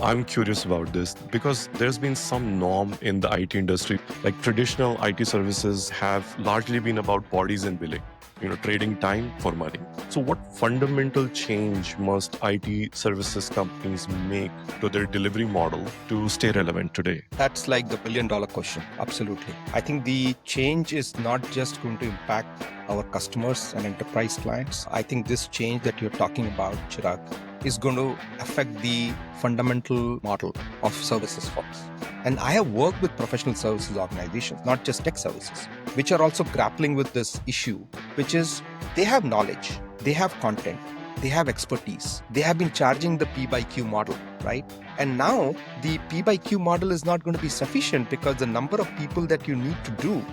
I'm curious about this because there's been some norm in the IT industry. Like traditional IT services have largely been about bodies and billing, trading time for money. So, what fundamental change must IT services companies make to their delivery model to stay relevant today? That's like the $1 billion question. Absolutely. I think the change is not just going to impact our customers and enterprise clients. I think this change that you're talking about, Chirag, is going to affect the fundamental model of services for us. And I have worked with professional services organizations, not just tech services, which are also grappling with this issue, which is they have knowledge, they have content, they have expertise. They have been charging the P by Q model, right? And now the P by Q model is not going to be sufficient because the number of people that you need to do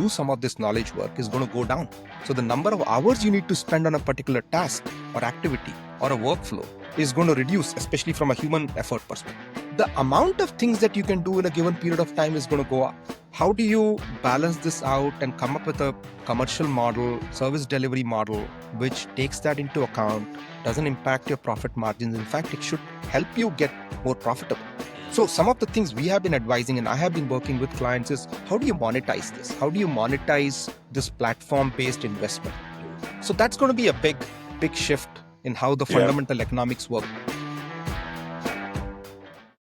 some of this knowledge work is going to go down. So the number of hours you need to spend on a particular task or activity or a workflow is going to reduce, especially from a human effort perspective. The amount of things that you can do in a given period of time is going to go up. How do you balance this out and come up with a commercial model, service delivery model, which takes that into account, doesn't impact your profit margins? In fact, it should help you get more profitable. So some of the things we have been advising and I have been working with clients is how do you monetize this? How do you monetize this platform-based investment? So that's going to be a big shift in how the fundamental economics work.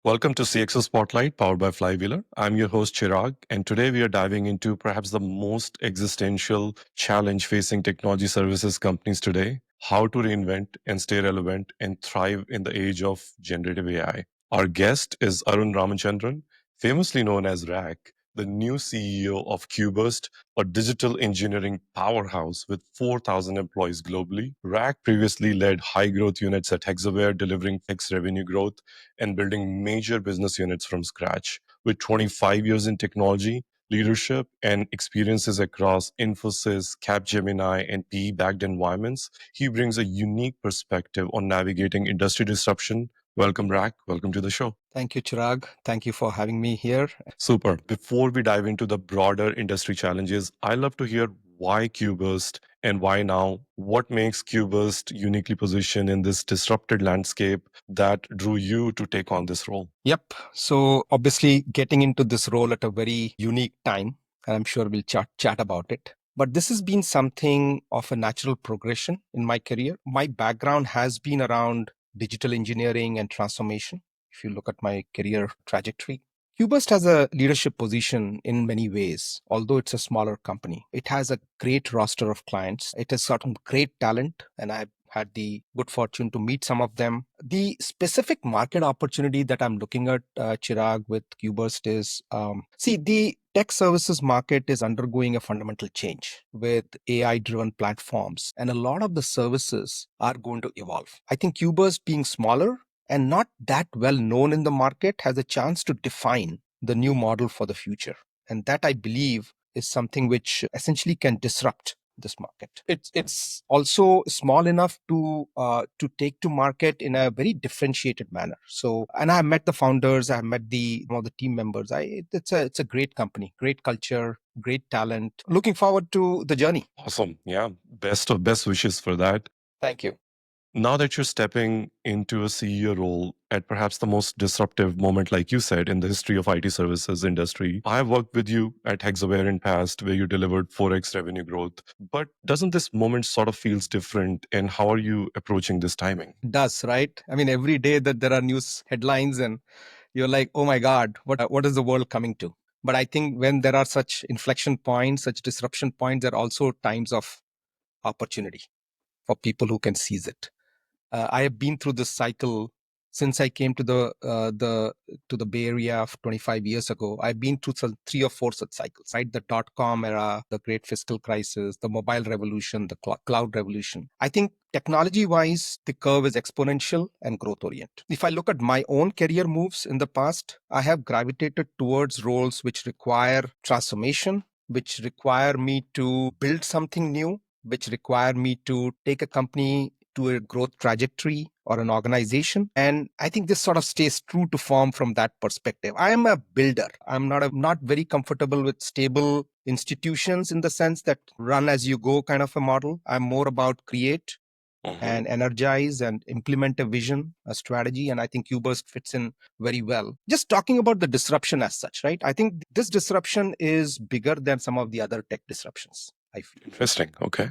Welcome to CXO Spotlight, powered by Flywheeler. I'm your host, Chirag, and today we are diving into perhaps the most existential challenge facing technology services companies today: how to reinvent and stay relevant and thrive in the age of generative AI. Our guest is Arun Ramchandran, famously known as RAC, the new CEO of QBurst, a digital engineering powerhouse with 4,000 employees globally. RAC previously led high growth units at Hexaware, delivering fixed revenue growth and building major business units from scratch. With 25 years in technology, leadership, and experiences across Infosys, Capgemini, and PE-backed environments, he brings a unique perspective on navigating industry disruption. Welcome, Rack. Welcome to the show. Thank you, Chirag. Thank you for having me here. Super. Before we dive into the broader industry challenges, I love to hear why QBurst and why now. What makes QBurst uniquely positioned in this disrupted landscape that drew you to take on this role? Yep. So obviously getting into this role at a very unique time, and I'm sure we'll chat about it. But this has been something of a natural progression in my career. My background has been around digital engineering and transformation. If you look at my career trajectory, QBurst has a leadership position in many ways. Although it's a smaller company, it has a great roster of clients. It has certain great talent, and I've had the good fortune to meet some of them. The specific market opportunity that I'm looking at, Chirag, with QBurst is, the tech services market is undergoing a fundamental change with AI-driven platforms, and a lot of the services are going to evolve. I think QBurst, being smaller and not that well known in the market, has a chance to define the new model for the future. And that, I believe, is something which essentially can disrupt this market. It's also small enough to take to market in a very differentiated manner. So, and I met the founders, I met all the team members. It's a great company, great culture, great talent. Looking forward to the journey. Awesome. Yeah. Best of best wishes for that. Thank you. Now that you're stepping into a CEO role at perhaps the most disruptive moment, like you said, in the history of IT services industry, I have worked with you at Hexaware in past where you delivered 4x revenue growth. But doesn't this moment sort of feels different? And how are you approaching this timing? It does, right? I mean, every day that there are news headlines and you're like, oh my God, what is the world coming to? But I think when there are such inflection points, such disruption points, there are also times of opportunity for people who can seize it. I have been through this cycle since I came to the Bay Area 25 years ago. I've been through some 3 or 4 such cycles, right? The dot-com era, the great fiscal crisis, the mobile revolution, the cloud revolution. I think technology-wise, the curve is exponential and growth-oriented. If I look at my own career moves in the past, I have gravitated towards roles which require transformation, which require me to build something new, which require me to take a company to a growth trajectory or an organization. And I think this sort of stays true to form from that perspective. I am a builder. I'm not very comfortable with stable institutions in the sense that run as you go kind of a model. I'm more about create, and energize and implement a vision, a strategy. And I think QBurst fits in very well. Just talking about the disruption as such, right? I think this disruption is bigger than some of the other tech disruptions, I feel. Interesting. Okay.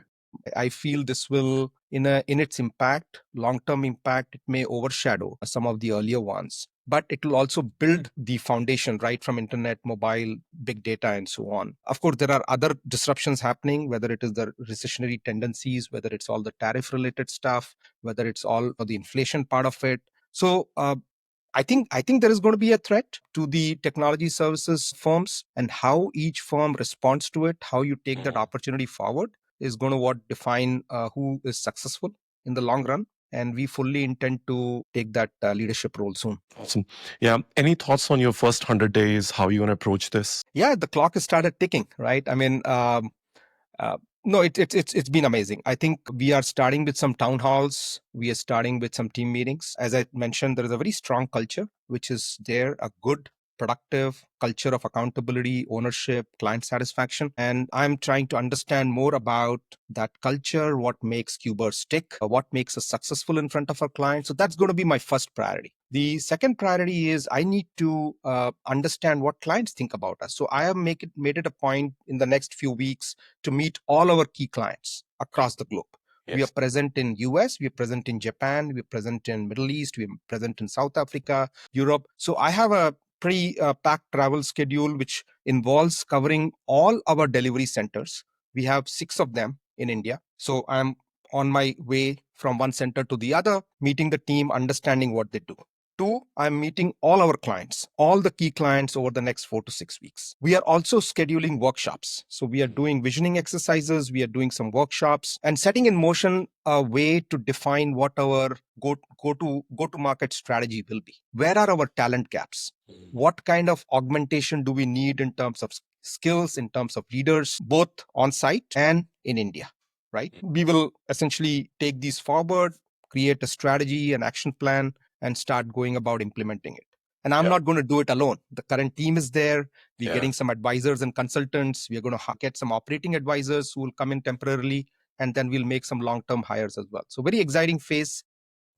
I feel this will, in its impact, long-term impact, it may overshadow some of the earlier ones. But it will also build the foundation right from internet, mobile, big data, and so on. Of course, there are other disruptions happening, whether it is the recessionary tendencies, whether it's all the tariff-related stuff, whether it's all the inflation part of it. So I think there is going to be a threat to the technology services firms, and how each firm responds to it, how you take that opportunity forward is going to what define who is successful in the long run. And we fully intend to take that leadership role soon. Awesome. Yeah. Any thoughts on your first 100 days? How you want to approach this? Yeah, the clock has started ticking, right? I mean, uh, no, it's been amazing. I think we are starting with some town halls. We are starting with some team meetings. As I mentioned, there is a very strong culture which is there, a good, productive culture of accountability, ownership, client satisfaction. And I'm trying to understand more about that culture, what makes QBurst tick, what makes us successful in front of our clients. So that's going to be my first priority. The second priority is I need to understand what clients think about us. So I have made it a point in the next few weeks to meet all our key clients across the globe. Yes. We are present in US, we are present in Japan, we are present in Middle East, we are present in South Africa, Europe. So I have a pretty packed travel schedule, which involves covering all our delivery centers. We have 6 of them in India. So I'm on my way from one center to the other, meeting the team, understanding what they do. 2, I'm meeting all our clients, all the key clients over the next 4 to 6 weeks. We are also scheduling workshops. So we are doing visioning exercises, we are doing some workshops and setting in motion a way to define what our go to market strategy will be. Where are our talent gaps? What kind of augmentation do we need in terms of skills, in terms of leaders, both on site and in India, right? We will essentially take these forward, create a strategy, an action plan, and start going about implementing it. And I'm not going to do it alone. The current team is there. We're getting some advisors and consultants. We're going to get some operating advisors who will come in temporarily, and then we'll make some long-term hires as well. So very exciting phase,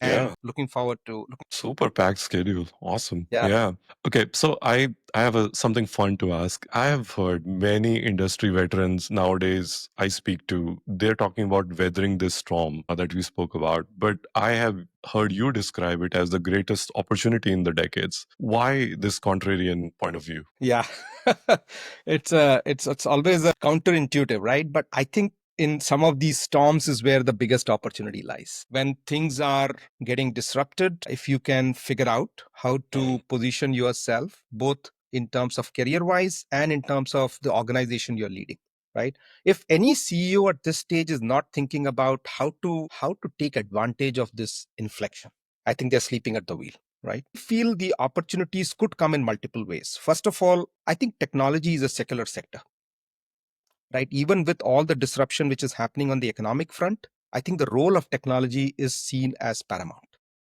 and looking forward to super packed schedule. Awesome. Yeah. Yeah. Okay. So I have something fun to ask. I have heard many industry veterans nowadays I speak to, they're talking about weathering this storm that we spoke about. But I have heard you describe it as the greatest opportunity in the decades. Why this contrarian point of view? Yeah. It's always a counterintuitive, right? But I think in some of these storms is where the biggest opportunity lies. When things are getting disrupted, if you can figure out how to position yourself, both in terms of career wise and in terms of the organization you're leading, right? If any CEO at this stage is not thinking about how to take advantage of this inflection, I think they're sleeping at the wheel, right? I feel the opportunities could come in multiple ways. First of all, I think technology is a secular sector, right? Even with all the disruption which is happening on the economic front, I think the role of technology is seen as paramount.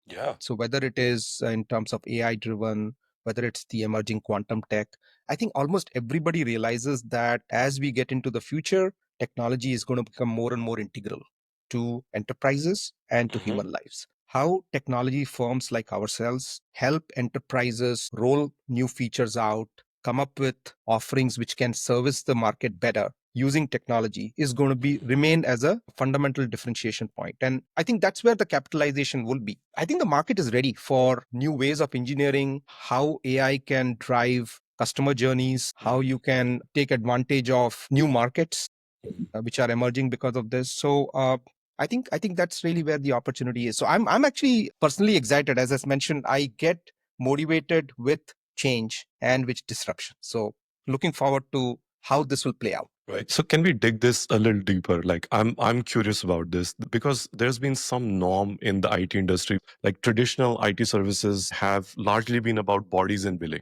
Yeah. So whether it is in terms of AI driven, whether it's the emerging quantum tech, I think almost everybody realizes that as we get into the future, technology is going to become more and more integral to enterprises and to human lives. How technology firms like ourselves help enterprises roll new features out, come up with offerings which can service the market better using technology is going to be remain as a fundamental differentiation point. And I think that's where the capitalization will be. I think the market is ready for new ways of engineering, how AI can drive customer journeys, how you can take advantage of new markets which are emerging because of this. So I think that's really where the opportunity is. So I'm actually personally excited. As I mentioned, I get motivated with change and with disruption. So looking forward to how this will play out. Right. So can we dig this a little deeper? Like I'm curious about this because there's been some norm in the IT industry. Like traditional IT services have largely been about bodies and billing,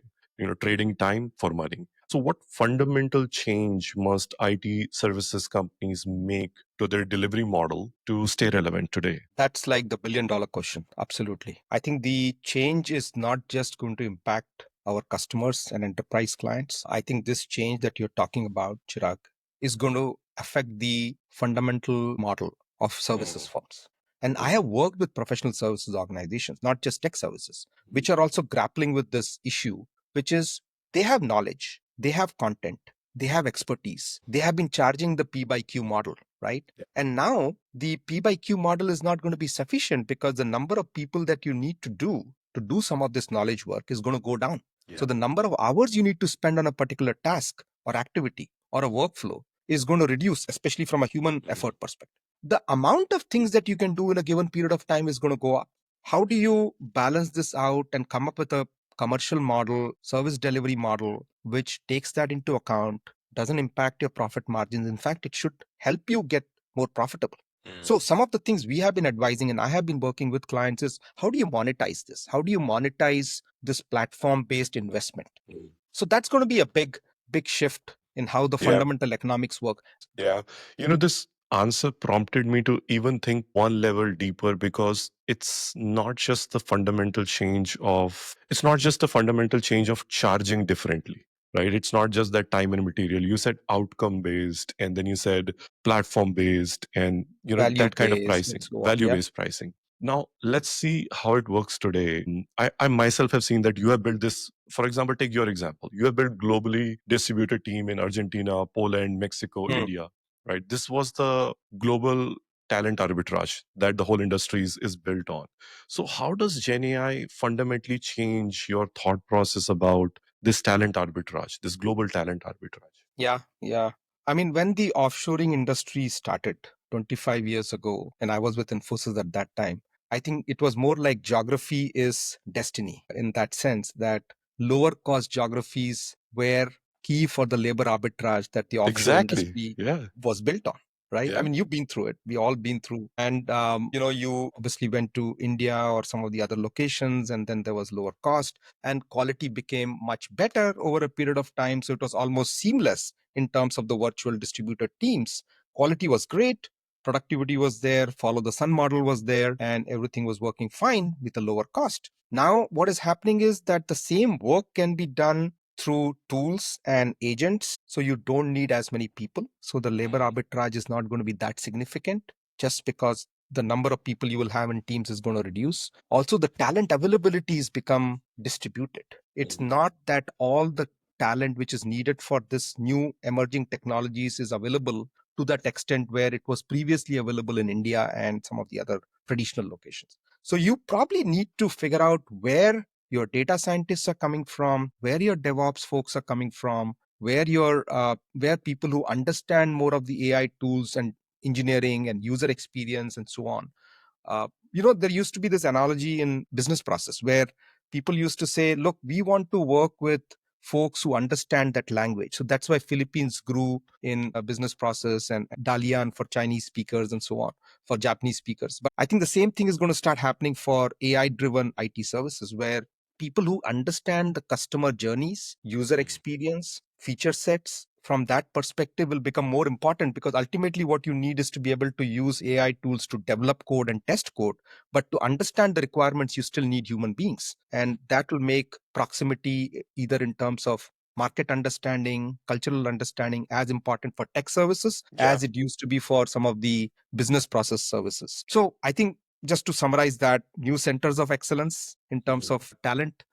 trading time for money. So what fundamental change must IT services companies make to their delivery model to stay relevant today? That's like the $1 billion question. Absolutely. I think the change is not just going to impact our customers and enterprise clients. I think this change that you're talking about, Chirag, is going to affect the fundamental model of services firms. And I have worked with professional services organizations, not just tech services, which are also grappling with this issue, which is they have knowledge, they have content, they have expertise. They have been charging the P by Q model, right? And now the P by Q model is not going to be sufficient because the number of people that you need to do some of this knowledge work is going to go down. So the number of hours you need to spend on a particular task or activity or a workflow is going to reduce, especially from a human effort perspective. The amount of things that you can do in a given period of time is going to go up. How do you balance this out and come up with a commercial model, service delivery model, which takes that into account, doesn't impact your profit margins? In fact, it should help you get more profitable. So some of the things we have been advising and I have been working with clients is how do you monetize this? How do you monetize this platform-based investment? So that's going to be a big shift in how the fundamental economics work. Yeah. This answer prompted me to even think one level deeper because it's not just the fundamental change of charging differently, right? It's not just that time and material. You said outcome based and then you said platform based and that kind of Value-based pricing, and so on. value Yeah. based pricing. Now, let's see how it works today. I myself have seen that you have built this. For example, take your example. You have built globally distributed team in Argentina, Poland, Mexico, India, right? This was the global talent arbitrage that the whole industry is built on. So how does GenAI fundamentally change your thought process about this talent arbitrage, this global talent arbitrage? Yeah. I mean, when the offshoring industry started 25 years ago, and I was with Infosys at that time, I think it was more like geography is destiny in that sense that lower cost geographies were key for the labor arbitrage that the offshore industry was built on. Right. I mean, you've been through it. We all been through. And, you obviously went to India or some of the other locations, and then there was lower cost and quality became much better over a period of time. So it was almost seamless in terms of the virtual distributed teams. Quality was great, productivity was there, follow the sun model was there, and everything was working fine with a lower cost. Now, what is happening is that the same work can be done through tools and agents. So you don't need as many people. So the labor arbitrage is not going to be that significant just because the number of people you will have in teams is going to reduce. Also, the talent availability is become distributed. It's not that all the talent which is needed for this new emerging technologies is available to that extent where it was previously available in India and some of the other traditional locations. So you probably need to figure out where your data scientists are coming from, where your DevOps folks are coming from, where people who understand more of the AI tools and engineering and user experience and so on. There used to be this analogy in business process where people used to say, look, we want to work with folks who understand that language. So that's why Philippines grew in a business process and Dalian for Chinese speakers and so on for Japanese speakers. But I think the same thing is going to start happening for AI driven IT services where people who understand the customer journeys, user experience, feature sets, from that perspective will become more important because ultimately what you need is to be able to use AI tools to develop code and test code. But to understand the requirements, you still need human beings. And that will make proximity either in terms of market understanding, cultural understanding as important for tech services as it used to be for some of the business process services. So I think just to summarize that, new centers of excellence in terms of talent,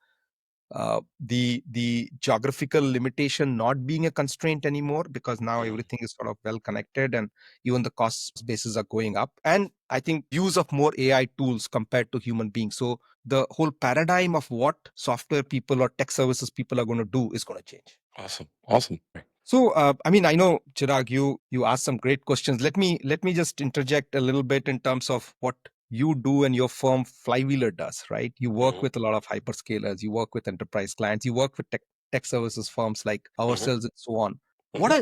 the geographical limitation not being a constraint anymore because now everything is sort of well connected and even the cost bases are going up. And I think use of more AI tools compared to human beings. So the whole paradigm of what software people or tech services people are going to do is going to change. Awesome. So, I mean, I know, Chirag, you asked some great questions. Let me just interject a little bit in terms of what you do and your firm Flywheeler does, right? You work with a lot of hyperscalers, you work with enterprise clients, you work with tech services firms like ourselves and so on. What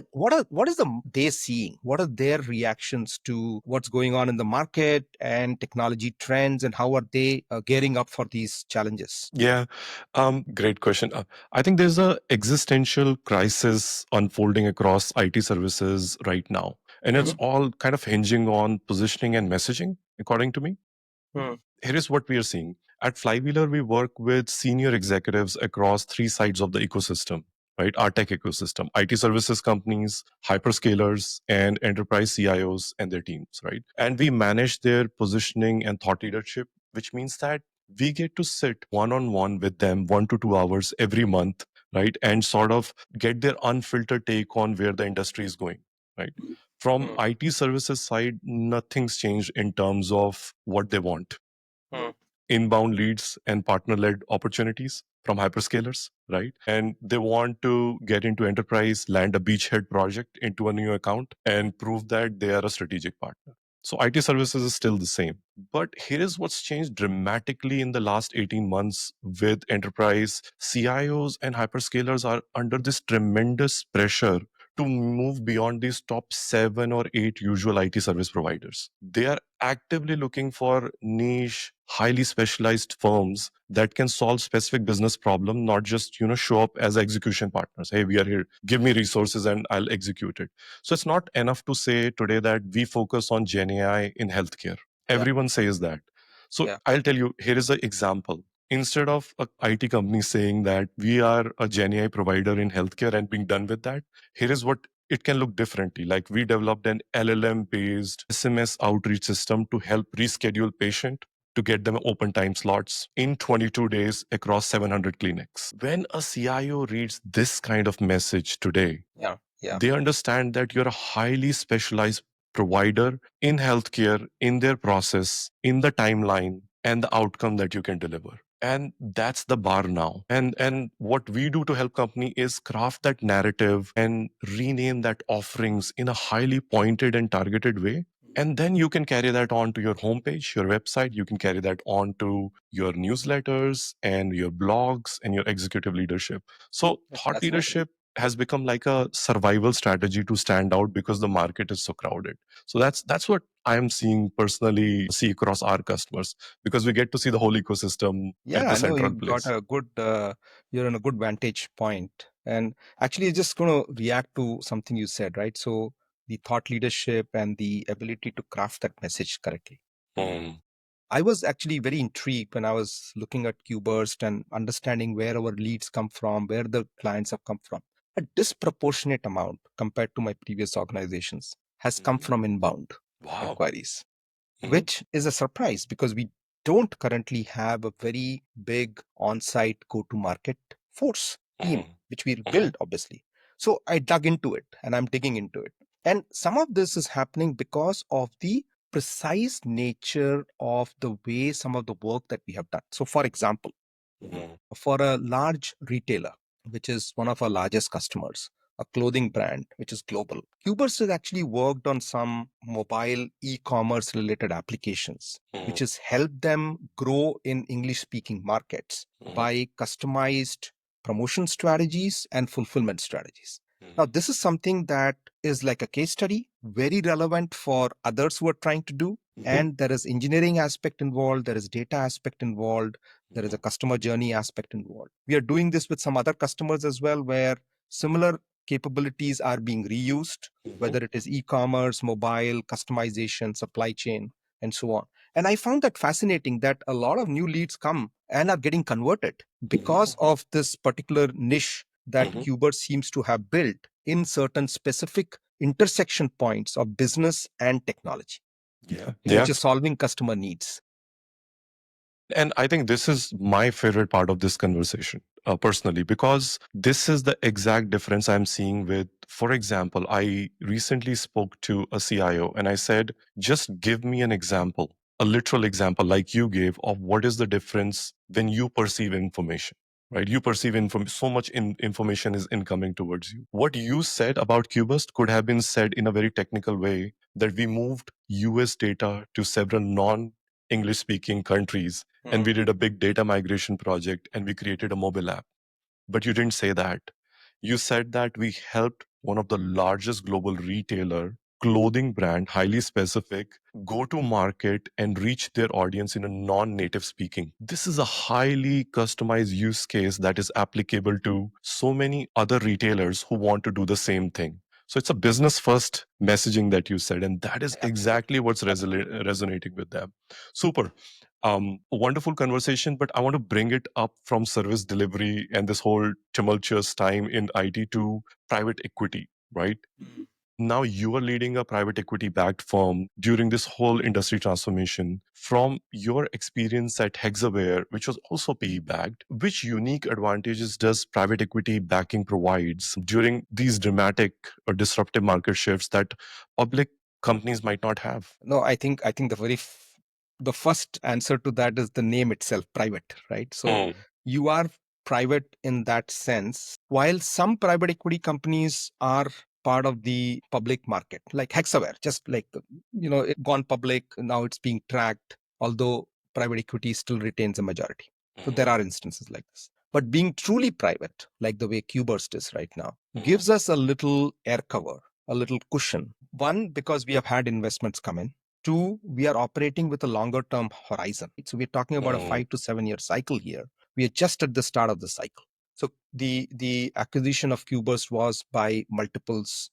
is they seeing? What are their reactions to what's going on in the market and technology trends, and how are they gearing up for these challenges? Yeah, great question. I think there's a existential crisis unfolding across IT services right now, and it's all kind of hinging on positioning and messaging, according to me. Here is what we are seeing. At Flywheeler, we work with senior executives across three sides of the ecosystem. right? Our tech ecosystem, IT services companies, hyperscalers, and enterprise CIOs and their teams, right? And we manage their positioning and thought leadership, which means that we get to sit one on one with them 1 to 2 hours every month, right? And sort of get their unfiltered take on where the industry is going, right? From IT services side, nothing's changed in terms of what they want. Inbound leads and partner led opportunities from hyperscalers, right? And they want to get into enterprise, land a beachhead project into a new account, and prove that they are a strategic partner. So IT services is still the same. But here is what's changed dramatically in the last 18 months with enterprise. CIOs and hyperscalers are under this tremendous pressure to move beyond these top 7 or 8 usual IT service providers. They are actively looking for niche, highly specialized firms that can solve specific business problem, not just show up as execution partners. Hey, we are here. Give me resources and I'll execute it. So it's not enough to say today that we focus on Gen AI in healthcare. Everyone says that. So I'll tell you, here is an example. Instead of a IT company saying that we are a Gen AI provider in healthcare and being done with that, here is what it can look differently. Like we developed an LLM based SMS outreach system to help reschedule patient to get them open time slots in 22 days across 700 clinics. When a CIO reads this kind of message today, they understand that you're a highly specialized provider in healthcare, in their process, in the timeline, and the outcome that you can deliver. And that's the bar now. And what we do to help company is craft that narrative and rename that offerings in a highly pointed and targeted way. And then you can carry that on to your homepage, your website. You can carry that on to your newsletters and your blogs and your executive leadership. So thought leadership has become like a survival strategy to stand out because the market is so crowded. So that's what I'm seeing personally see across our customers, because we get to see the whole ecosystem at the central place. You're in a good vantage point. And actually, just going to react to something you said, right? So the thought leadership and the ability to craft that message correctly. I was actually very intrigued when I was looking at QBurst and understanding where our leads come from, where the clients have come from. A disproportionate amount compared to my previous organizations has come from inbound inquiries, which is a surprise because we don't currently have a very big on-site go-to-market force team, which we'll build, obviously. So I dug into it and I'm digging into it. And some of this is happening because of the precise nature of the way some of the work that we have done. So for example, for a large retailer, which is one of our largest customers, a clothing brand, which is global, QBurst has actually worked on some mobile e-commerce related applications, which has helped them grow in English speaking markets by customized promotion strategies and fulfillment strategies. Now, this is something that is like a case study, very relevant for others who are trying to do. And there is engineering aspect involved, there is data aspect involved, there is a customer journey aspect involved. We are doing this with some other customers as well, where similar capabilities are being reused, whether it is e-commerce, mobile, customization, supply chain, and so on. And I found that fascinating that a lot of new leads come and are getting converted because of this particular niche that QBurst seems to have built in certain specific intersection points of business and technology, which is solving customer needs. And I think this is my favorite part of this conversation, personally, because this is the exact difference I'm seeing with, for example, I recently spoke to a CIO and I said, just give me an example, a literal example like you gave of what is the difference when you perceive information. Right, you perceive so much information is incoming towards you. What you said about QBurst could have been said in a very technical way, that we moved US data to several non-English speaking countries, and we did a big data migration project and we created a mobile app. But you didn't say that. You said that we helped one of the largest global retailer, clothing brand, highly specific, go to market and reach their audience in a non-native speaking. This is a highly customized use case that is applicable to so many other retailers who want to do the same thing. So it's a business first messaging that you said, and that is exactly what's resonating with them. Super. Wonderful conversation, but I want to bring it up from service delivery and this whole tumultuous time in IT to private equity, right? Now you are leading a private equity backed firm during this whole industry transformation. From your experience at Hexaware, which was also PE backed, which unique advantages does private equity backing provides during these dramatic or disruptive market shifts that public companies might not have? No, I think the first answer to that is the name itself, private, right? So you are private in that sense. While some private equity companies are part of the public market, like Hexaware, just like it gone public, now it's being tracked, although private equity still retains a majority. So there are instances like this. But being truly private, like the way QBurst is right now, gives us a little air cover, a little cushion. One, because we have had investments come in. Two, we are operating with a longer term horizon. So we're talking about a 5 to 7 year cycle here. We are just at the start of the cycle. So the acquisition of QBurst was by multiples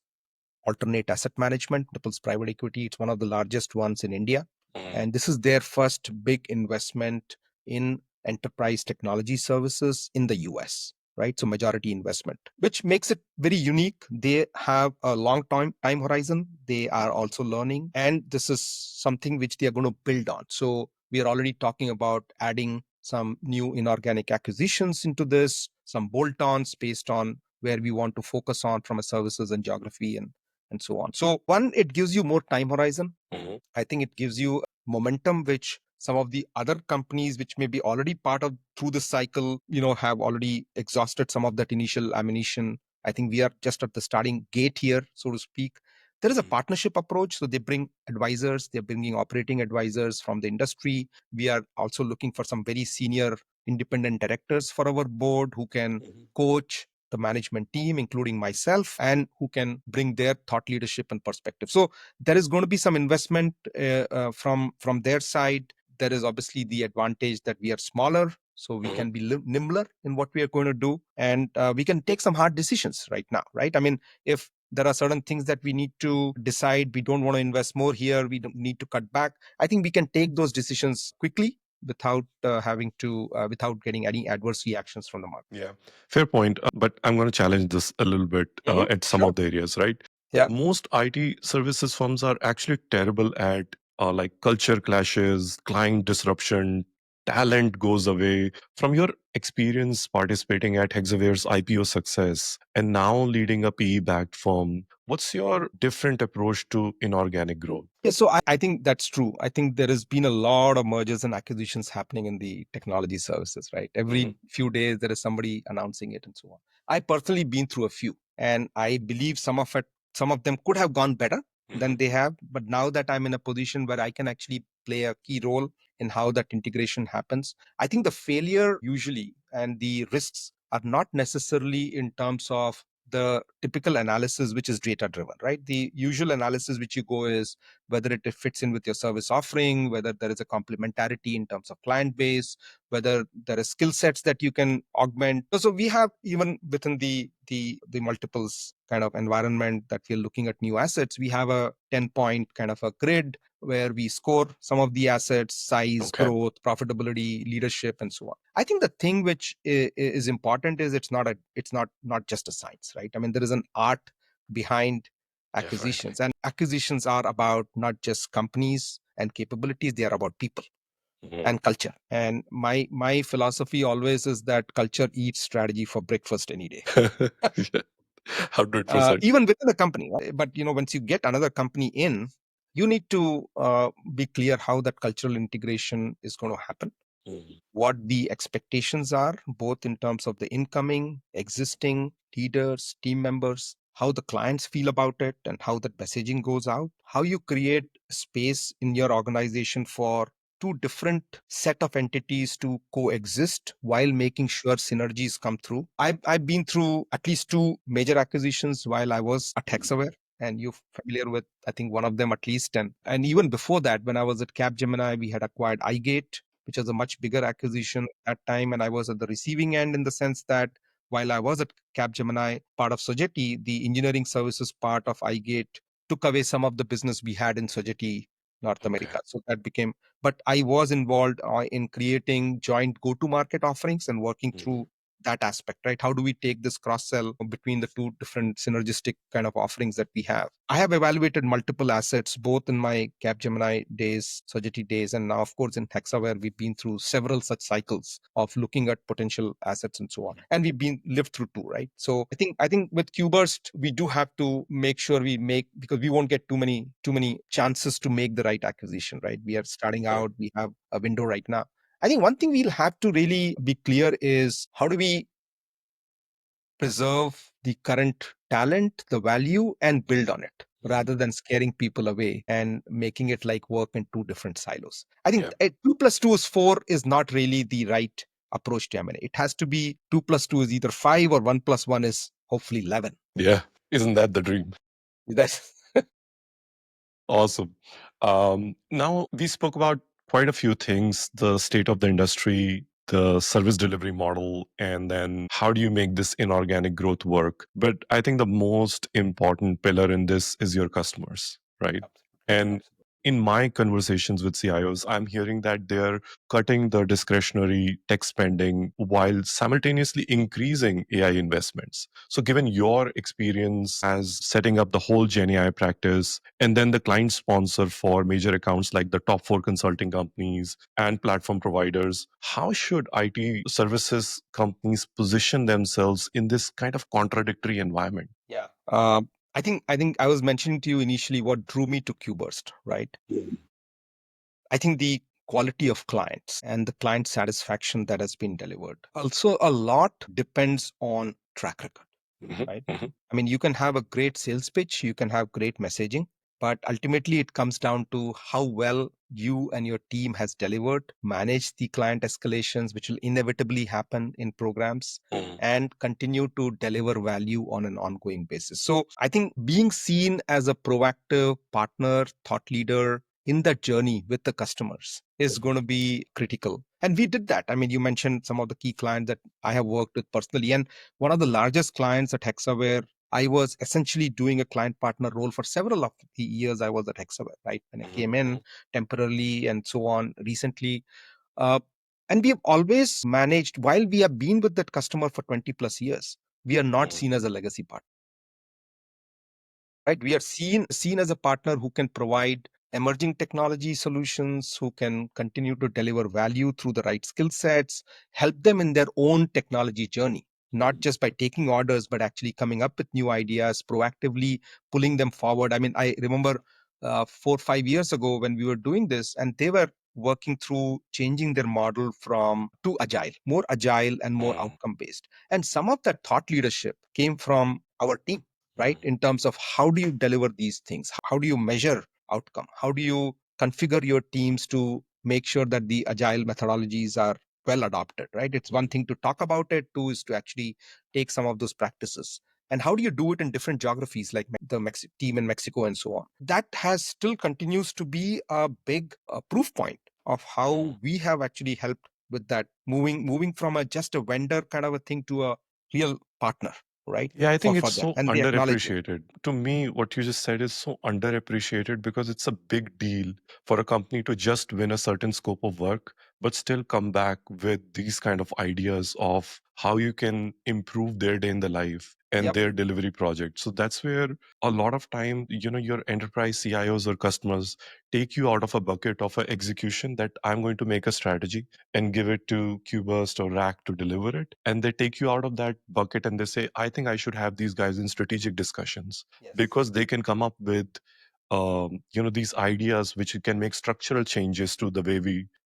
alternate asset management, multiples private equity. It's one of the largest ones in India. And this is their first big investment in enterprise technology services in the US, right? So majority investment, which makes it very unique. They have a long time horizon. They are also learning, and this is something which they are going to build on. So we are already talking about adding some new inorganic acquisitions into this, some bolt-ons based on where we want to focus on from a services and geography and so on. So one, it gives you more time horizon. I think it gives you momentum, which some of the other companies which may be already part of through the cycle, have already exhausted some of that initial ammunition. I think we are just at the starting gate here, so to speak. There is a partnership approach. So they bring advisors, they're bringing operating advisors from the industry. We are also looking for some very senior independent directors for our board who can coach the management team, including myself, and who can bring their thought leadership and perspective. So there is going to be some investment from their side. There is obviously the advantage that we are smaller, so we can be nimbler in what we are going to do, and we can take some hard decisions right now, right? I mean, if there are certain things that we need to decide, we don't want to invest more here, we don't need to cut back, I think we can take those decisions quickly without without getting any adverse reactions from the market. Yeah, fair point. But I'm going to challenge this a little bit at some Sure. of the areas, right? Yeah. Most IT services firms are actually terrible at like culture clashes, client disruption, talent goes away. From your experience participating at Hexaware's IPO success and now leading a PE backed firm, what's your different approach to inorganic growth? Yeah, so I think that's true. I think there has been a lot of mergers and acquisitions happening in the technology services, right? Every few days there is somebody announcing it and so on. I personally been through a few, and I believe some of them could have gone better than they have. But now that I'm in a position where I can actually play a key role in how that integration happens, I think the failure usually and the risks are not necessarily in terms of the typical analysis, which is data driven, right? The usual analysis which you go is whether it fits in with your service offering, whether there is a complementarity in terms of client base, whether there are skill sets that you can augment. So we have, even within the multiples kind of environment that we're looking at new assets, we have a 10-point kind of a grid where we score some of the assets: size, growth, profitability, leadership, and so on. I think the thing which is important is it's not just a science, right? I mean, there is an art behind acquisitions. And acquisitions are about not just companies and capabilities, they are about people and culture. And my philosophy always is that culture eats strategy for breakfast any day. 100%. Even within a company, right? But once you get another company in, you need to be clear how that cultural integration is going to happen, what the expectations are, both in terms of the incoming, existing leaders, team members, how the clients feel about it, and how that messaging goes out, how you create space in your organization for two different set of entities to coexist while making sure synergies come through. I've been through at least two major acquisitions while I was at Hexaware, and you're familiar with, I think, one of them at least. And even before that, when I was at Capgemini, we had acquired iGate, which was a much bigger acquisition at that time. And I was at the receiving end, in the sense that while I was at Capgemini, part of Sogeti, the engineering services part of iGate took away some of the business we had in Sogeti, North Okay. America. So that became, but I was involved in creating joint go-to-market offerings and working through that aspect, right? How do we take this cross sell between the two different synergistic kind of offerings that we have? I have evaluated multiple assets, both in my Capgemini days, Sogeti days, and now, of course, in Hexaware, we've been through several such cycles of looking at potential assets and so on. And we've been lived through two, right? So I think with QBurst, we do have to make sure we make, because we won't get too many chances to make the right acquisition, right? We are starting out, we have a window right now. I think one thing we'll have to really be clear is how do we preserve the current talent, the value, and build on it rather than scaring people away and making it like work in two different silos. I think 2 plus 2 is 4 is not really the right approach to M&A. It has to be 2 plus 2 is either 5 or 1 plus 1 is hopefully 11. Yeah. Isn't that the dream? That's Awesome. Now, we spoke about quite a few things: the state of the industry, the service delivery model, and then how do you make this inorganic growth work? But I think the most important pillar in this is your customers, right? And in my conversations with CIOs, I'm hearing that they're cutting the discretionary tech spending while simultaneously increasing AI investments. So, given your experience as setting up the whole GenAI practice and then the client sponsor for major accounts like the top four consulting companies and platform providers, how should IT services companies position themselves in this kind of contradictory environment? Yeah. I think I was mentioning to you initially what drew me to QBurst, right? I think the quality of clients and the client satisfaction that has been delivered. Also, a lot depends on track record, right? I mean, you can have a great sales pitch, you can have great messaging, but ultimately it comes down to how well you and your team has delivered, manage the client escalations, which will inevitably happen in programs, and continue to deliver value on an ongoing basis. So I think being seen as a proactive partner, thought leader in that journey with the customers is going to be critical. And we did that. I mean, you mentioned some of the key clients that I have worked with personally. And one of the largest clients at Hexaware, I was essentially doing a client partner role for several of the years I was at Hexaware, right? When I came in temporarily and so on recently. Uh, and we have always managed, while we have been with that customer for 20 plus years, we are not seen as a legacy partner, right? We are seen as a partner who can provide emerging technology solutions, who can continue to deliver value through the right skill sets, help them in their own technology journey, not just by taking orders, but actually coming up with new ideas, proactively pulling them forward. I mean, I remember 4 or 5 years ago when we were doing this, and they were working through changing their model from to agile, more agile and more outcome based. And some of that thought leadership came from our team, right? In terms of how do you deliver these things? How do you measure outcome? How do you configure your teams to make sure that the agile methodologies are well adopted, right? It's one thing to talk about it, two is to actually take some of those practices. And how do you do it in different geographies like the team in Mexico and so on? That has still continues to be a big proof point of how we have actually helped with that moving from a just a vendor kind of a thing to a real partner, right? Yeah, I think it's For them, so and they acknowledge it. underappreciated. To me, what you just said is so underappreciated because it's a big deal for a company to just win a certain scope of work, but still come back with these kind of ideas of how you can improve their day in the life and Yep. their delivery project. So that's where a lot of time, your enterprise CIOs or customers take you out of a bucket of a execution that I'm going to make a strategy and give it to QBurst or Rack to deliver it. And they take you out of that bucket and they say, I think I should have these guys in strategic discussions Yes. because they can come up with these ideas which can make structural changes to the way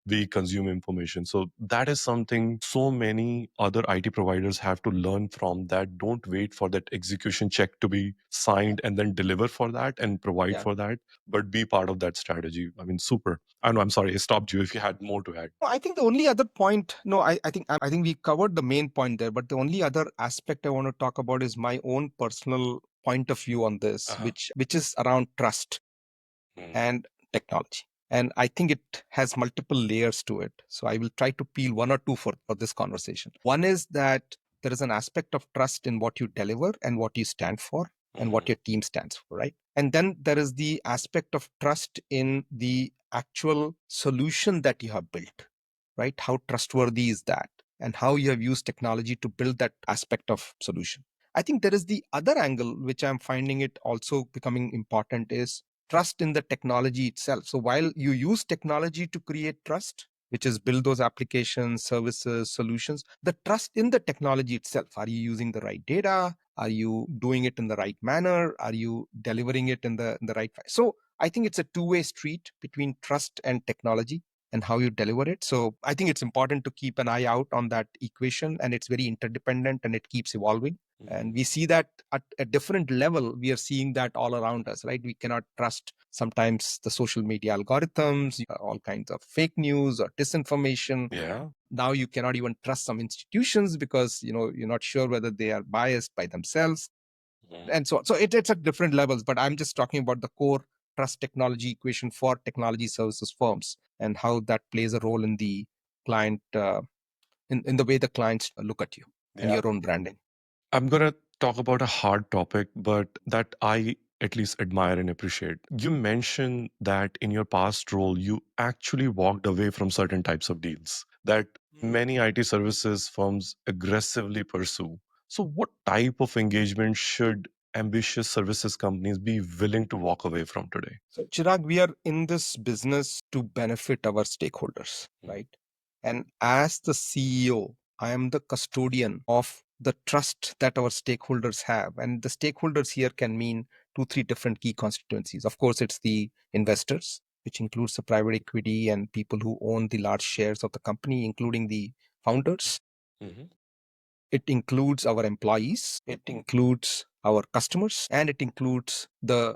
we consume information. So that is something so many other IT providers have to learn from, that don't wait for that execution check to be signed and then deliver for that and provide Yeah. for that, but be part of that strategy. I mean, super. I know, I'm sorry, I stopped you if you had more to add. I think the only other point, no, I think we covered the main point there, but the only other aspect I want to talk about is my own personal point of view on this, which is around trust and technology. And I think it has multiple layers to it. So I will try to peel one or two for this conversation. One is that there is an aspect of trust in what you deliver and what you stand for and what your team stands for, right? And then there is the aspect of trust in the actual solution that you have built, right? How trustworthy is that? And how you have used technology to build that aspect of solution. I think there is the other angle, which I'm finding it also becoming important, is trust in the technology itself. So while you use technology to create trust, which is build those applications, services, solutions, the trust in the technology itself. Are you using the right data? Are you doing it in the right manner? Are you delivering it in the right way? So I think it's a two-way street between trust and technology and how you deliver it. So I think it's important to keep an eye out on that equation, and it's very interdependent and it keeps evolving. And we see that at a different level. We are seeing that all around us, right? We cannot trust sometimes the social media algorithms, all kinds of fake news or disinformation. Yeah. Now you cannot even trust some institutions because you're not sure whether they are biased by themselves, and so on. So it's at different levels, but I'm just talking about the core trust technology equation for technology services firms and how that plays a role in the client, in the way the clients look at you and Yeah. your own branding. I'm going to talk about a hard topic, but that I at least admire and appreciate. You mentioned that in your past role, you actually walked away from certain types of deals that many IT services firms aggressively pursue. So, what type of engagement should ambitious services companies be willing to walk away from today? So, Chirag, we are in this business to benefit our stakeholders, right? And as the CEO, I am the custodian of the trust that our stakeholders have. And the stakeholders here can mean two, three different key constituencies. Of course, it's the investors, which includes the private equity and people who own the large shares of the company, including the founders. Mhm. It includes our employees, it includes our customers, and it includes the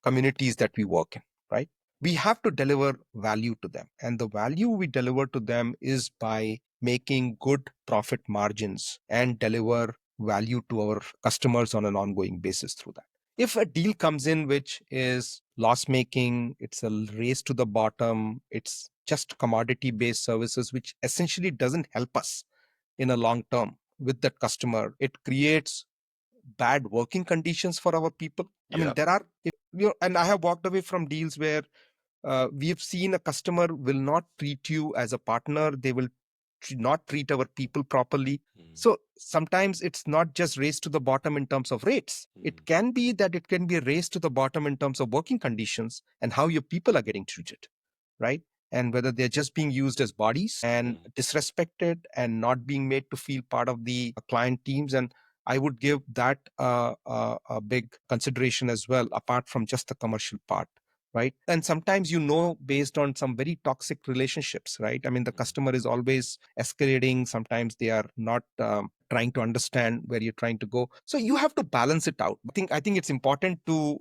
communities that we work in, right? We have to deliver value to them. And the value we deliver to them is by making good profit margins and deliver value to our customers on an ongoing basis through that. If a deal comes in which is loss making, it's a race to the bottom, it's just commodity based services, which essentially doesn't help us in a long term with that customer, it creates bad working conditions for our people. I mean, Yeah. there are, and I have walked away from deals where we have seen a customer will not treat you as a partner. They will not treat our people properly. So sometimes it's not just race to the bottom in terms of rates. It can be that it can be a race to the bottom in terms of working conditions and how your people are getting treated, right? And whether they're just being used as bodies and disrespected and not being made to feel part of the client teams. And I would give that a big consideration as well, apart from just the commercial part, right? And sometimes, based on some very toxic relationships, right? I mean, the customer is always escalating. Sometimes they are not trying to understand where you're trying to go. So you have to balance it out. I think it's important to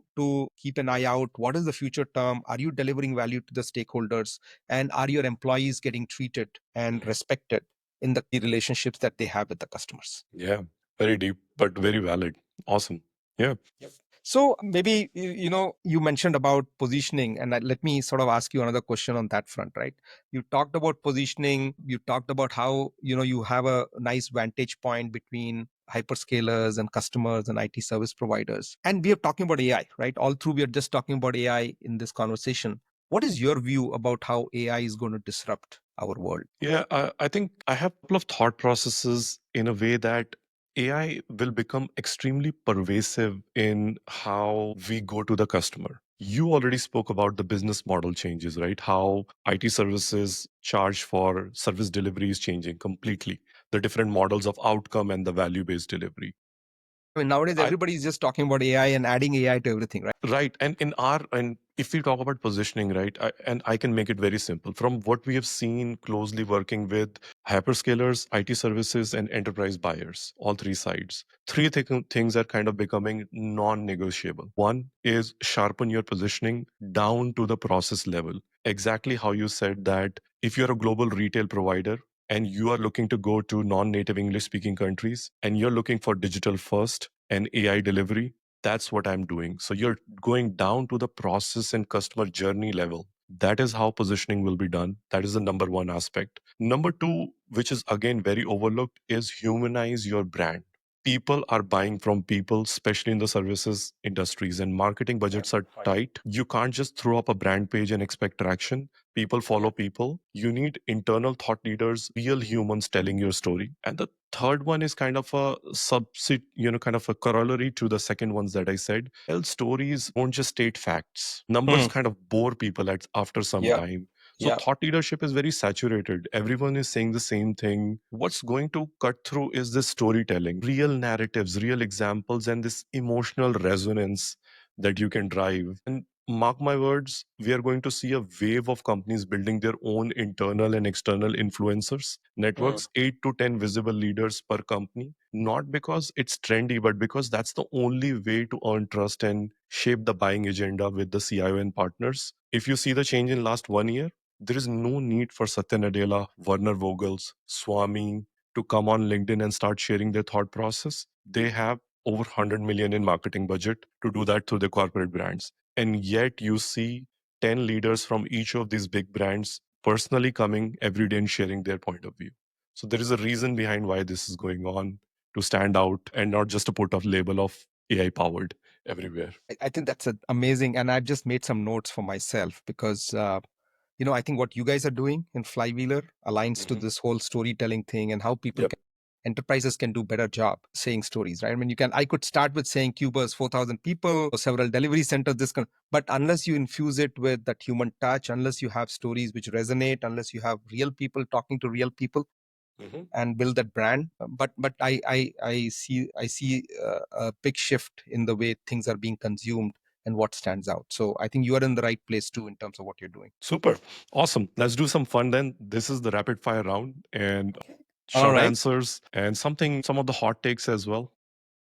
keep an eye out. What is the future term? Are you delivering value to the stakeholders? And are your employees getting treated and respected in the relationships that they have with the customers? Yeah. Very deep, but very valid. Awesome. Yeah. Yep. So maybe you mentioned about positioning, and let me sort of ask you another question on that front, right? You talked about positioning. You talked about how you have a nice vantage point between hyperscalers and customers and IT service providers, and we are talking about AI, right? All through we are just talking about AI in this conversation. What is your view about how AI is going to disrupt our world? Yeah, I think I have a couple of thought processes in a way that AI will become extremely pervasive in how we go to the customer. You already spoke about the business model changes, right? How IT services charge for service delivery is changing completely. The different models of outcome and the value based delivery. I mean, nowadays I everybody is just talking about AI and adding AI to everything, right? Right. And if we talk about positioning, right, and I can make it very simple. From what we have seen closely working with hyperscalers, IT services, and enterprise buyers, all three sides, things are kind of becoming non negotiable. One is sharpen your positioning down to the process level. Exactly how you said that if you're a global retail provider, and you are looking to go to non native English speaking countries, and you're looking for digital first and AI delivery, that's what I'm doing. So you're going down to the process and customer journey level. That is how positioning will be done. That is the number one aspect. Number two, which is again very overlooked, is humanize your brand. People are buying from people, especially in the services industries, and marketing budgets are tight. You can't just throw up a brand page and expect traction. People follow people. You need internal thought leaders, real humans telling your story. And the third one is kind of a subset, kind of a corollary to the second ones that I said. Tell stories, don't just state facts. Numbers kind of bore people after some time. So thought leadership is very saturated. Everyone is saying the same thing. What's going to cut through is this storytelling, real narratives, real examples, and this emotional resonance that you can drive. And mark my words, we are going to see a wave of companies building their own internal and external influencers networks, 8 to 10 visible leaders per company, not because it's trendy, but because that's the only way to earn trust and shape the buying agenda with the CIO and partners. If you see the change in last 1 year, there is no need for Satya Nadella, Werner Vogels, Swami to come on LinkedIn and start sharing their thought process. They have over 100 million in marketing budget to do that through their corporate brands. And yet you see 10 leaders from each of these big brands personally coming every day and sharing their point of view. So there is a reason behind why this is going on, to stand out and not just to put a label of AI powered everywhere. I think that's amazing. And I've just made some notes for myself because, I think what you guys are doing in Flywheeler aligns to this whole storytelling thing and how people enterprises can do better job saying stories, right? I mean, I could start with saying QBurst, 4,000 people, several delivery centers, but unless you infuse it with that human touch, unless you have stories which resonate, unless you have real people talking to real people, and build that brand. But I see a big shift in the way things are being consumed and what stands out. So I think you are in the right place too in terms of what you're doing. Super. Awesome. Let's do some fun then. This is the rapid fire round and All short right. answers and some of the hot takes as well.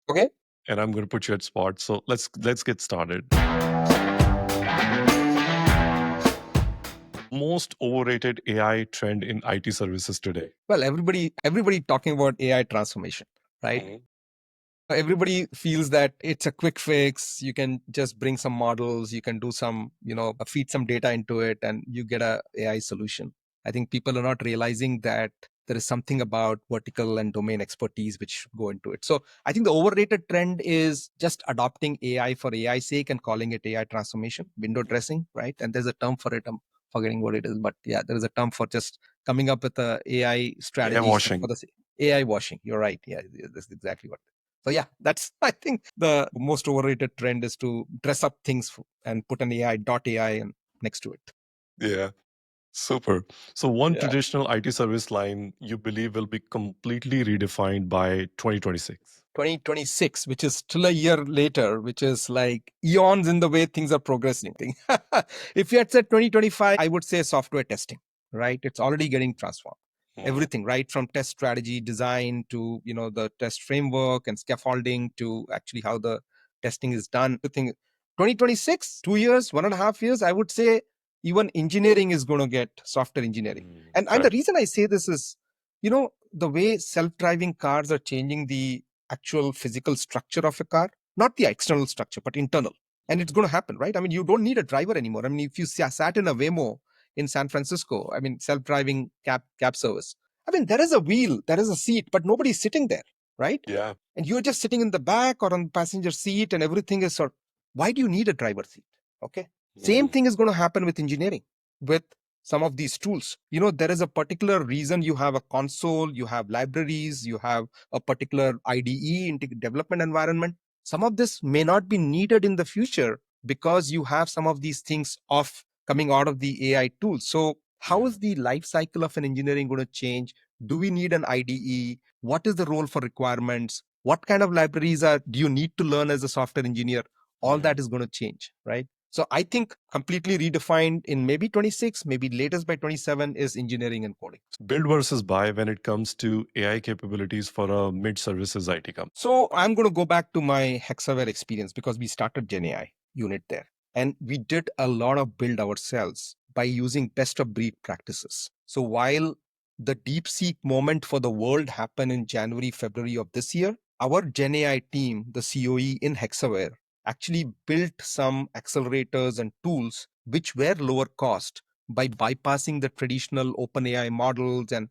Okay. And I'm going to put you at spot. So let's get started. Most overrated AI trend in IT services today. Well, everybody talking about AI transformation, right? Everybody feels that it's a quick fix. You can just bring some models, you can do some, feed some data into it, and you get a AI solution. I think people are not realizing that there is something about vertical and domain expertise which should go into it. So I think the overrated trend is just adopting AI for AI's sake and calling it AI transformation, window dressing, right? And there's a term for it. I'm forgetting what it is, but yeah, there is a term for just coming up with a AI strategy washing. for the AI washing. You're right. Yeah, that's exactly what. So yeah, that's, I think, the most overrated trend is to dress up things and put an AI and next to it. Yeah. Super. So one traditional IT service line you believe will be completely redefined by 2026. 2026, which is still a year later, which is like eons in the way things are progressing. If you had said 2025, I would say software testing, right? It's already getting transformed. Everything, right? From test strategy, design to, the test framework and scaffolding to actually how the testing is done. 2026, 2 years, 1.5 years, I would say even engineering is going to get software engineering. And the reason I say this is, the way self-driving cars are changing the actual physical structure of a car, not the external structure, but internal. And it's going to happen, right? I mean, you don't need a driver anymore. I mean, if you sat in a Waymo in San Francisco, I mean, self-driving cab service, I mean, there is a wheel, there is a seat, but nobody's sitting there, right? Yeah. And you're just sitting in the back or on the passenger seat and everything is why do you need a driver seat? Okay. Same thing is going to happen with engineering, with some of these tools. There is a particular reason you have a console, you have libraries, you have a particular IDE, development environment. Some of this may not be needed in the future because you have some of these things coming out of the AI tools. So how is the life cycle of an engineering going to change? Do we need an IDE? What is the role for requirements? What kind of libraries do you need to learn as a software engineer? All that is going to change, right? So I think completely redefined in maybe 26, maybe latest by 27 is engineering and coding. Build versus buy when it comes to AI capabilities for a mid-services IT company. So I'm going to go back to my Hexaware experience because we started GenAI unit there. And we did a lot of build ourselves by using best of breed practices. So while the DeepSeek moment for the world happened in January, February of this year, our GenAI team, the COE in Hexaware, actually built some accelerators and tools which were lower cost by bypassing the traditional OpenAI models and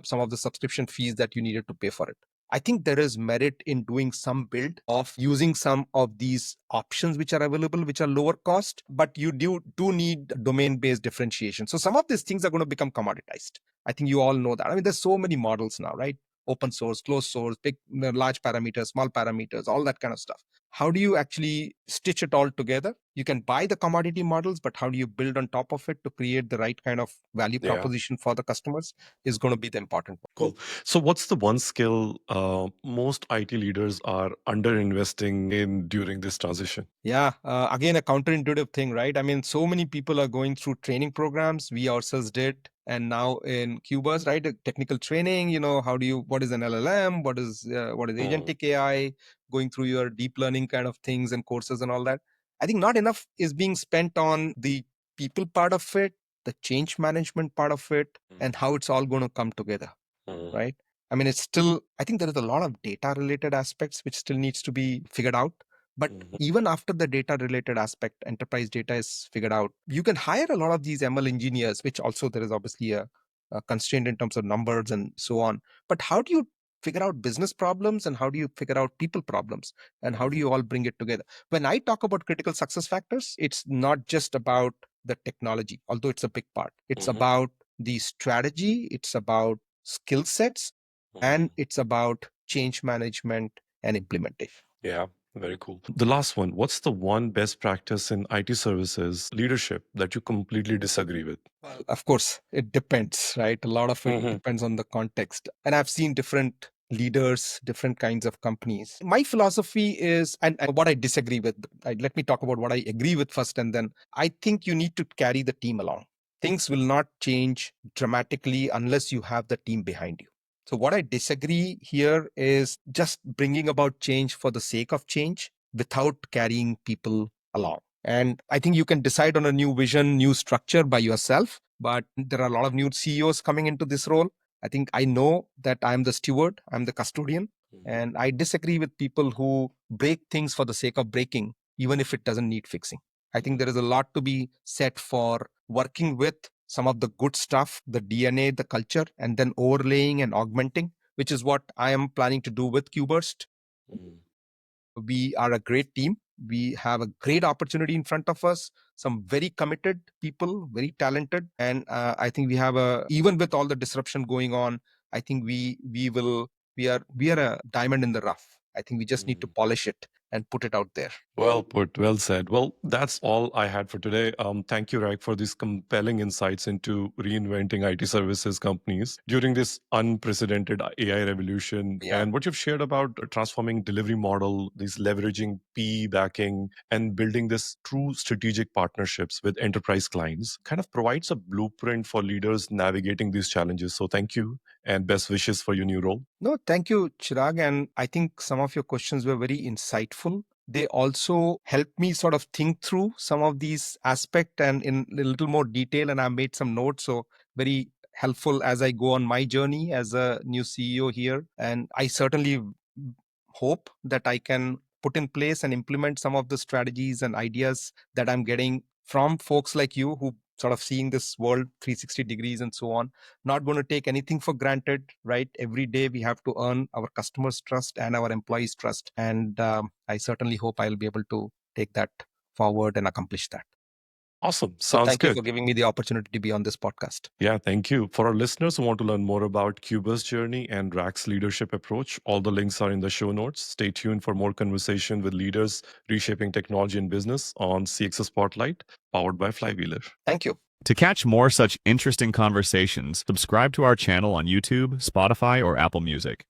some of the subscription fees that you needed to pay for it. I think there is merit in doing some build of using some of these options which are available, which are lower cost, but you do need domain-based differentiation. So some of these things are going to become commoditized. I think you all know that. I mean, there's so many models now, right? Open source, closed source, big, large parameters, small parameters, all that kind of stuff. How do you actually stitch it all together? You can buy the commodity models, but how do you build on top of it to create the right kind of value Yeah. proposition for the customers is going to be the important part. Cool. So, what's the one skill most IT leaders are under investing in during this transition? Yeah, again, a counterintuitive thing, right? I mean, so many people are going through training programs. We ourselves did. And now in QBurst, right? Technical training, what is an LLM? What is agentic AI? Going through your deep learning kind of things and courses and all that. I think not enough is being spent on the people part of it, the change management part of it, and how it's all going to come together, right? I mean, it's still, I think there is a lot of data related aspects which still needs to be figured out. But even after the data related aspect, enterprise data is figured out, you can hire a lot of these ML engineers, which also there is obviously a constraint in terms of numbers and so on. But how do you figure out business problems and how do you figure out people problems and how do you all bring it together? When I talk about critical success factors, it's not just about the technology, although it's a big part. It's about the strategy, it's about skill sets, and it's about change management and implementation. Yeah, very cool. The last one, what's the one best practice in IT services leadership that you completely disagree with? Well, of course, it depends, right? A lot of it depends on the context. And I've seen different leaders, different kinds of companies. My philosophy is, and what I disagree with, let me talk about what I agree with first. And then I think you need to carry the team along. Things will not change dramatically unless you have the team behind you. So what I disagree here is just bringing about change for the sake of change without carrying people along. And I think you can decide on a new vision, new structure by yourself, but there are a lot of new CEOs coming into this role. I think I know that I'm the steward, I'm the custodian, and I disagree with people who break things for the sake of breaking, even if it doesn't need fixing. I think there is a lot to be said for working with some of the good stuff, the DNA, the culture, and then overlaying and augmenting, which is what I am planning to do with QBurst. We are a great team. We have a great opportunity in front of us. Some very committed people, very talented, and I think we have even with all the disruption going on, I think we are a diamond in the rough. I think we just need to polish it and put it out there. Well put, well said. Well, that's all I had for today. Thank you, Rack, for these compelling insights into reinventing IT services companies during this unprecedented AI revolution. Yeah. And what you've shared about transforming delivery model, these leveraging PE backing, and building this true strategic partnerships with enterprise clients kind of provides a blueprint for leaders navigating these challenges. So thank you and best wishes for your new role. No, thank you, Chirag. And I think some of your questions were very insightful. They also helped me sort of think through some of these aspects and in a little more detail. And I made some notes. So very helpful as I go on my journey as a new CEO here. And I certainly hope that I can put in place and implement some of the strategies and ideas that I'm getting from folks like you who sort of seeing this world 360 degrees and so on. Not going to take anything for granted, right? Every day we have to earn our customers' trust and our employees' trust. And I certainly hope I'll be able to take that forward and accomplish that. Awesome. So Sounds thank you good. for giving me the opportunity to be on this podcast. Yeah, thank you. For our listeners who want to learn more about QBurst journey and Rack's leadership approach, all the links are in the show notes. Stay tuned for more conversation with leaders reshaping technology and business on CXO Spotlight, powered by Flywheeler. Thank you. To catch more such interesting conversations, subscribe to our channel on YouTube, Spotify, or Apple Music.